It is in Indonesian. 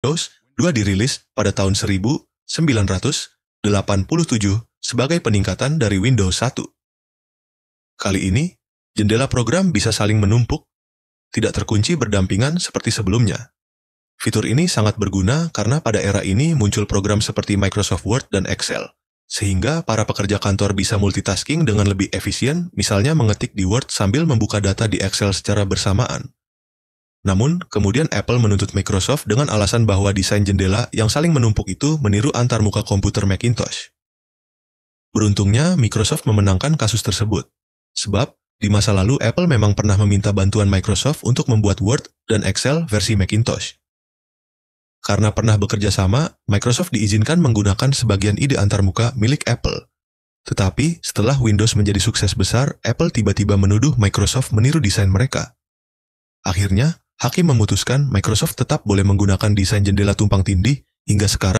Windows 2 dirilis pada tahun 1987 sebagai peningkatan dari Windows 1. Kali ini, jendela program bisa saling menumpuk, tidak terkunci berdampingan seperti sebelumnya. Fitur ini sangat berguna karena pada era ini muncul program seperti Microsoft Word dan Excel, sehingga para pekerja kantor bisa multitasking dengan lebih efisien, misalnya mengetik di Word sambil membuka data di Excel secara bersamaan. Namun, kemudian Apple menuntut Microsoft dengan alasan bahwa desain jendela yang saling menumpuk itu meniru antarmuka komputer Macintosh. Beruntungnya, Microsoft memenangkan kasus tersebut. Sebab, di masa lalu Apple memang pernah meminta bantuan Microsoft untuk membuat Word dan Excel versi Macintosh. Karena pernah bekerja sama, Microsoft diizinkan menggunakan sebagian ide antarmuka milik Apple. Tetapi, setelah Windows menjadi sukses besar, Apple tiba-tiba menuduh Microsoft meniru desain mereka. Akhirnya, hakim memutuskan Microsoft tetap boleh menggunakan desain jendela tumpang tindih hingga sekarang.